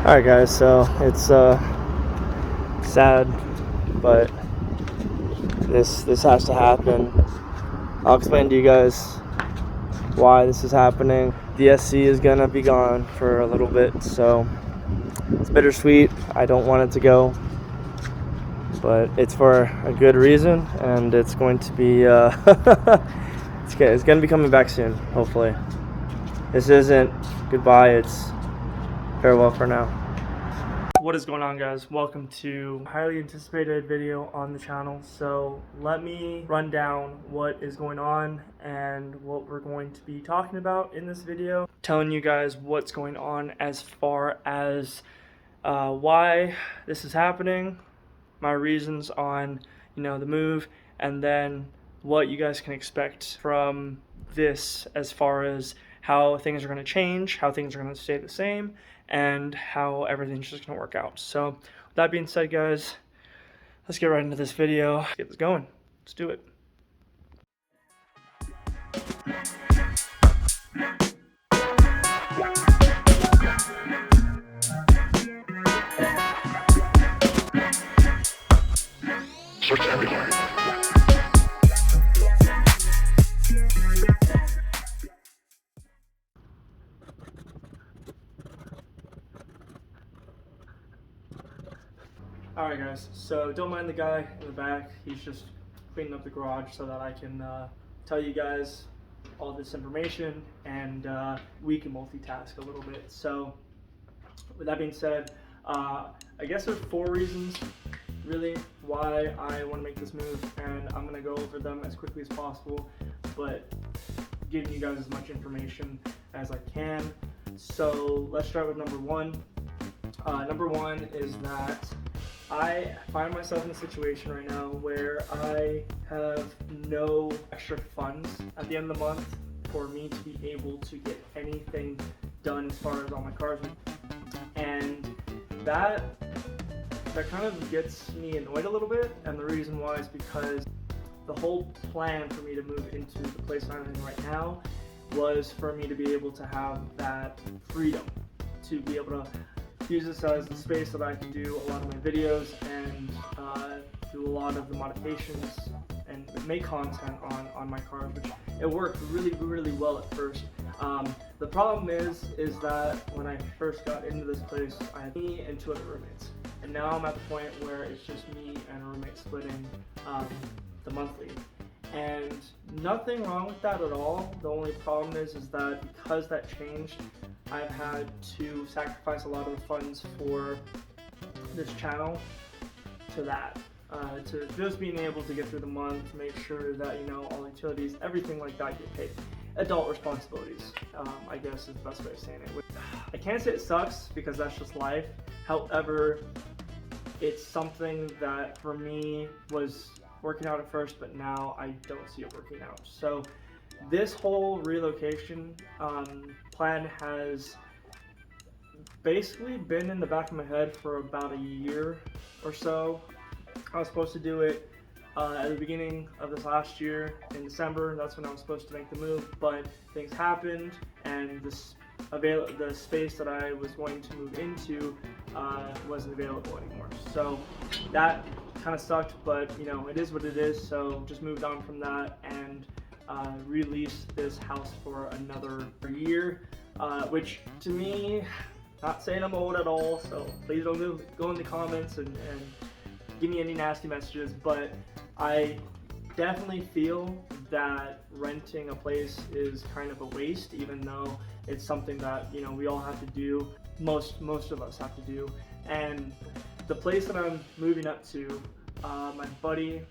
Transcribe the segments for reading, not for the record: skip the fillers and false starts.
Alright guys, so it's sad, but this has to happen. I'll explain to you guys why this is happening. The SC is gonna be gone for a little bit, so it's bittersweet. I don't want it to go, but it's for a good reason, and it's going to be it's gonna be coming back soon, hopefully. This isn't goodbye, it's farewell for now. What is going on, guys? Welcome to a highly anticipated video on the channel. So let me run down what is going on and what we're going to be talking about in this video, telling you guys what's going on as far as why this is happening, my reasons on the move, and then what you guys can expect from this as far as how things are going to change, how things are going to stay the same, and how everything's just going to work out. So with that being said, guys, let's get right into this video. Let's get this going. Let's do it. Search everywhere. Alright guys, so don't mind the guy in the back. He's just cleaning up the garage so that I can tell you guys all this information, and we can multitask a little bit. So with that being said, I guess there's 4 reasons really why I want to make this move, and I'm going to go over them as quickly as possible, but giving you guys as much information as I can. So let's start with number 1. Number 1 is that I find myself in a situation right now where I have no extra funds at the end of the month for me to be able to get anything done as far as all my cars, and that kind of gets me annoyed a little bit. And the reason why is because the whole plan for me to move into the place I'm in right now was for me to be able to have that freedom to be able to use this as the space that I can do a lot of my videos and do a lot of the modifications and make content on my cars, which it worked really well at first. The problem is that when I first got into this place, I had me and 2 other roommates, and now I'm at the point where it's just me and a roommate splitting the monthly. And nothing wrong with that at all. The only problem is that because that changed, I've had to sacrifice a lot of the funds for this channel to that. To just being able to get through the month, make sure that all utilities, everything like that get paid. Adult responsibilities, I guess is the best way of saying it. I can't say it sucks because that's just life. However, it's something that for me was working out at first, but now I don't see it working out. So this whole relocation plan has basically been in the back of my head for about a year or so. I was supposed to do it at the beginning of this last year in December. That's when I was supposed to make the move, but things happened, and the space that I was going to move into wasn't available anymore. So that kind of sucked, but it is what it is. So just moved on from that and released this house for another year, which to me, not saying I'm old at all, so please don't go in the comments and give me any nasty messages, but I definitely feel that renting a place is kind of a waste, even though it's something that we all have to do. Most of us have to do. And the place that I'm moving up to, my buddy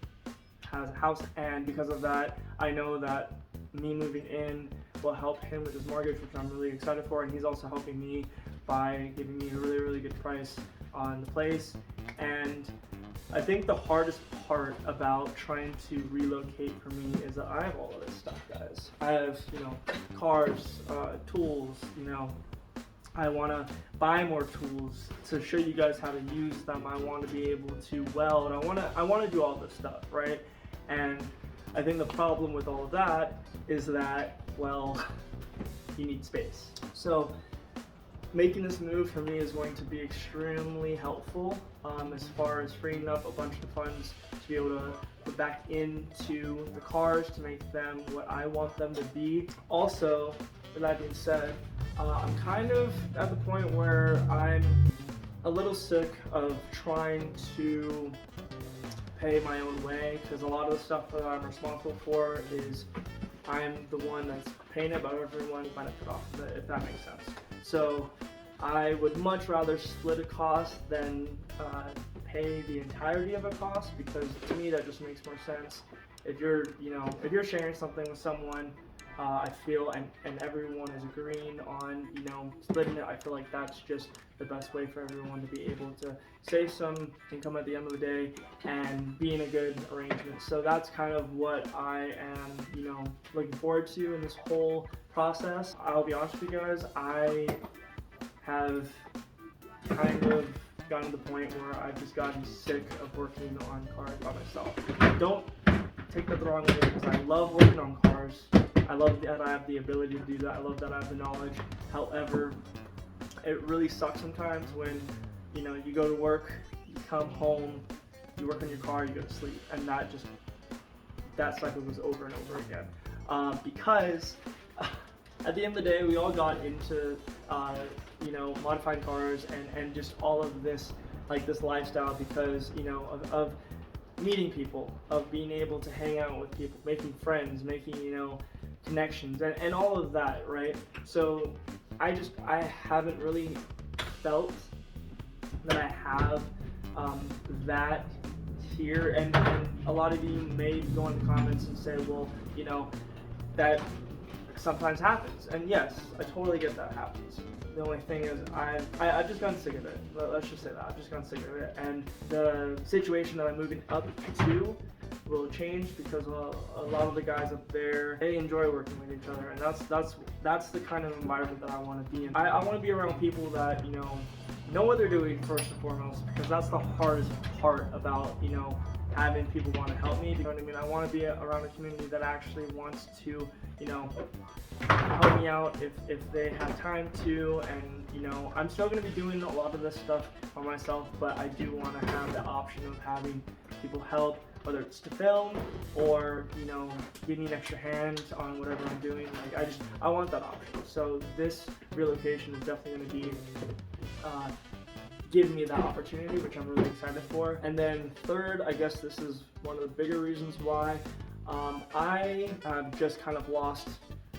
has a house, and because of that, I know that me moving in will help him with his mortgage, which I'm really excited for, and he's also helping me by giving me a really good price on the place. And I think the hardest part about trying to relocate for me is that I have all of this stuff, guys. I have, cars, tools, I want to buy more tools to show you guys how to use them. I want to be able to weld. I want to do all this stuff, right? And I think the problem with all of that is that, well, you need space. So making this move for me is going to be extremely helpful as far as freeing up a bunch of funds to be able to put back into the cars to make them what I want them to be. Also, with that being said, I'm kind of at the point where I'm a little sick of trying to pay my own way, because a lot of the stuff that I'm responsible for is I'm the one that's paying it, but everyone benefit off of it, if that makes sense. So I would much rather split a cost than pay the entirety of a cost, because to me that just makes more sense. If you're sharing something with someone, I feel, and everyone is agreeing on, splitting it, I feel like that's just the best way for everyone to be able to save some income at the end of the day and be in a good arrangement. So that's kind of what I am, looking forward to in this whole process. I'll be honest with you guys, I have kind of gotten to the point where I've just gotten sick of working on cars by myself. Don't take that the wrong way, because I love working on cars. I love that I have the ability to do that. I love that I have the knowledge. However, it really sucks sometimes when, you go to work, you come home, you work on your car, you go to sleep, and that cycle goes over and over again. Because at the end of the day, we all got into, modifying cars and just all of this, this lifestyle because, of meeting people, of being able to hang out with people, making friends, making, connections, and all of that, right? So I haven't really felt that I have that here, and a lot of you may go in the comments and say, well, that sometimes happens, and yes, I totally get that happens. The only thing is I've just gotten sick of it. Let's just say that I've just gotten sick of it, and the situation that I'm moving up to will change, because a lot of the guys up there, they enjoy working with each other, and that's the kind of environment that I want to be in. I want to be around people that know what they're doing first and foremost, because that's the hardest part about having people want to help me. You know what I mean? I want to be around a community that actually wants to help me out if they have time to, and I'm still going to be doing a lot of this stuff by myself, but I do want to have the option of having people help, whether it's to film or give me an extra hand on whatever I'm doing. I want that option. So this relocation is definitely going to be giving me that opportunity, which I'm really excited for. And then third, I guess this is one of the bigger reasons why I have just kind of lost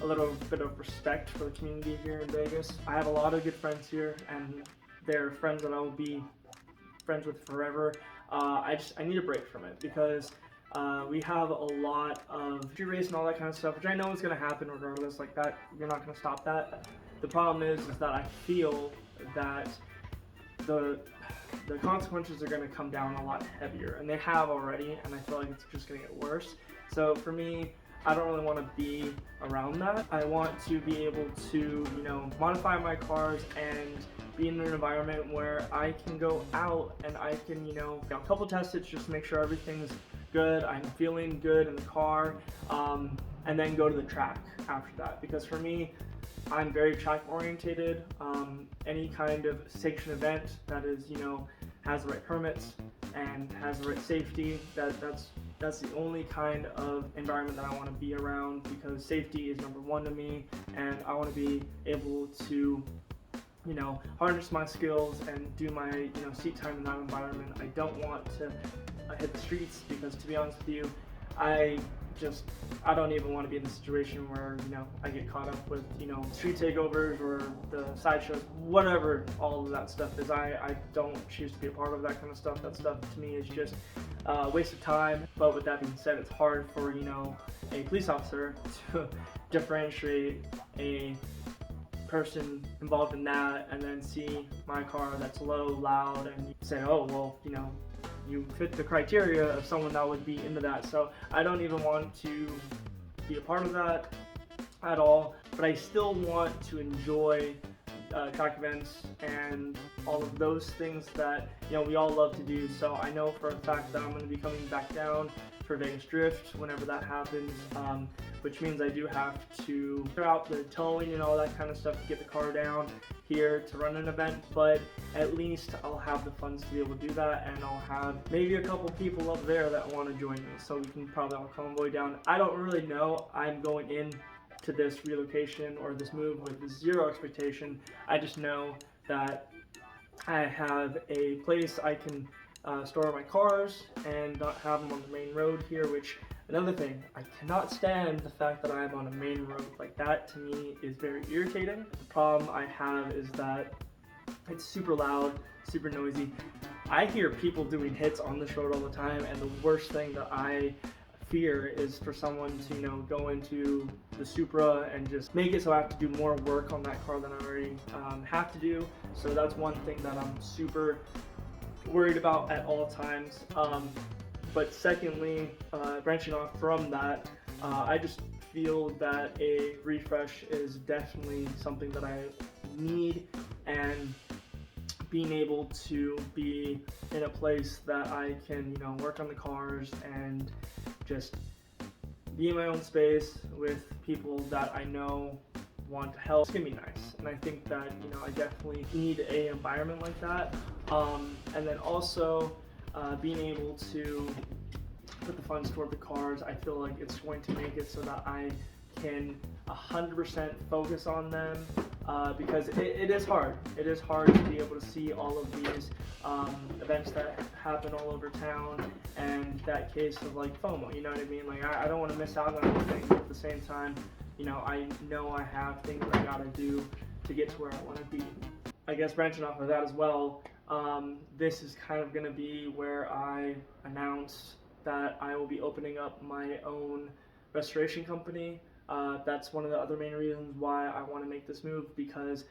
a little bit of respect for the community here in Vegas. I have a lot of good friends here, and they're friends that I will be friends with forever. I need a break from it, because we have a lot of street race and all that kind of stuff, which I know is going to happen regardless. Like that, you're not going to stop that. The problem is that I feel that the consequences are going to come down a lot heavier, and they have already, and I feel like it's just going to get worse. So for me, I don't really want to be around that. I want to be able to, modify my cars and be in an environment where I can go out and I can, a couple test hits just to make sure everything's good, I'm feeling good in the car, and then go to the track after that. Because for me, I'm very track orientated. Any kind of sanctioned event that is, has the right permits and has the right safety, that's the only kind of environment that I want to be around, because safety is number one to me, and I want to be able to harness my skills and do my seat time in that environment. I don't want to hit the streets, because to be honest with you, I don't even want to be in the situation where I get caught up with street takeovers or the sideshows, whatever all of that stuff is. I don't choose to be a part of that kind of stuff. That stuff to me is just a waste of time. But with that being said, it's hard for a police officer to differentiate a person involved in that and then see my car that's low, loud, and say, oh well, you fit the criteria of someone that would be into that. So I don't even want to be a part of that at all, but I still want to enjoy track events and all of those things that we all love to do. So I know for a fact that I'm going to be coming back down for Vegas Drift whenever that happens, which means I do have to figure out the towing and all that kind of stuff to get the car down here to run an event, but at least I'll have the funds to be able to do that, and I'll have maybe a couple people up there that want to join me, so we can probably all convoy down. I don't really know. I'm going in to this relocation or this move with zero expectation. I just know that I have a place I can store my cars and not have them on the main road here, which another thing, I cannot stand the fact that I'm on a main road. Like, that to me is very irritating. The problem I have is that it's super loud, super noisy. I hear people doing hits on this road all the time, and the worst thing that I fear is for someone to go into the Supra and just make it so I have to do more work on that car than I already have to do. So that's one thing that I'm super worried about at all times. But secondly, branching off from that, I just feel that a refresh is definitely something that I need, and being able to be in a place that I can work on the cars and just be in my own space with people that I know want to help, it's gonna be nice. And I think that I definitely need an environment like that, and then also being able to put the funds toward the cars. I feel like it's going to make it so that I can 100% focus on them, because it is hard. It is hard to be able to see all of these events that happen all over town, and that case of like FOMO, you know what I mean? Like, I don't want to miss out on anything, but at the same time, I know I have things I gotta do to get to where I want to be. I guess branching off of that as well, this is kind of going to be where I announce that I will be opening up my own restoration company. That's one of the other main reasons why I want to make this move, because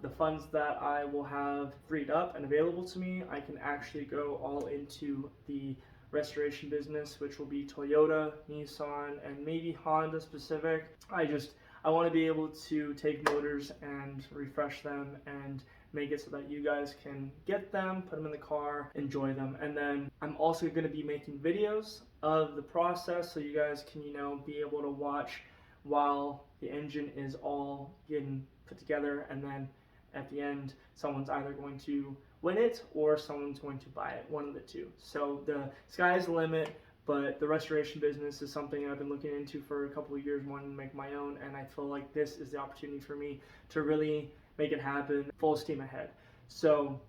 the funds that I will have freed up and available to me, I can actually go all into the restoration business, which will be Toyota, Nissan, and maybe Honda specific. I want to be able to take motors and refresh them and make it so that you guys can get them, put them in the car, enjoy them. And then I'm also going to be making videos of the process, so you guys can be able to watch while the engine is all getting put together, and then at the end someone's either going to win it or someone's going to buy it, one of the two. So the sky's the limit, but the restoration business is something I've been looking into for a couple of years, wanting to make my own, and I feel like this is the opportunity for me to really make it happen, full steam ahead. So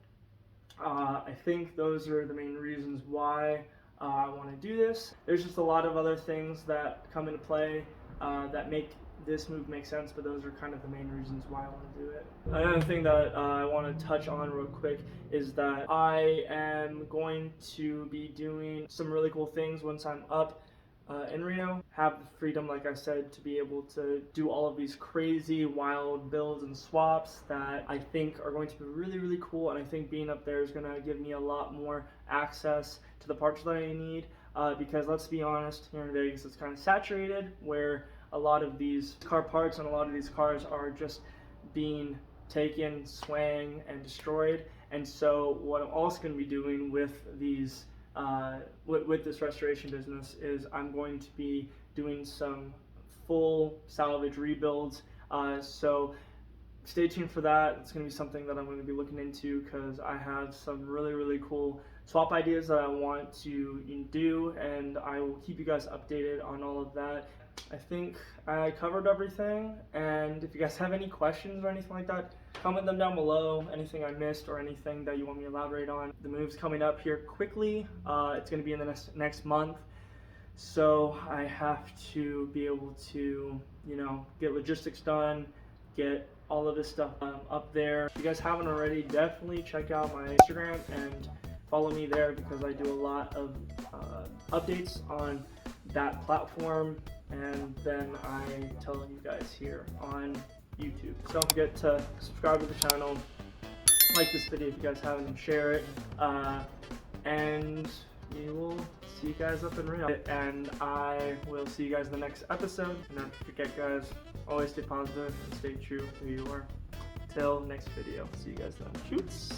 I think those are the main reasons why I want to do this. There's just a lot of other things that come into play that make this move make sense, but those are kind of the main reasons why I want to do it. Another thing that I want to touch on real quick is that I am going to be doing some really cool things once I'm up in Reno. Have the freedom, like I said, to be able to do all of these crazy wild builds and swaps that I think are going to be really, really cool, and I think being up there is going to give me a lot more access to the parts that I need, because let's be honest, here in Vegas it's kind of saturated, where a lot of these car parts and a lot of these cars are just being taken, swang, and destroyed. And so what I'm also going to be doing with these with this restoration business is I'm going to be doing some full salvage rebuilds, so stay tuned for that. It's going to be something that I'm going to be looking into, because I have some really, really cool swap ideas that I want to do, and I will keep you guys updated on all of that. I think I covered everything, and if you guys have any questions or anything like that, comment them down below, anything I missed or anything that you want me to elaborate on. The move's coming up here quickly. It's going to be in the next month, so I have to be able to, get logistics done, get all of this stuff up there. If you guys haven't already, definitely check out my Instagram and follow me there, because I do a lot of updates on that platform, and then I tell you guys here on YouTube. So don't forget to subscribe to the channel, like this video if you guys haven't, and share it, and we will see you guys up in Reno, and I will see you guys in the next episode. And don't forget, guys, always stay positive and stay true to who you are. until next video. See you guys then. Shoots.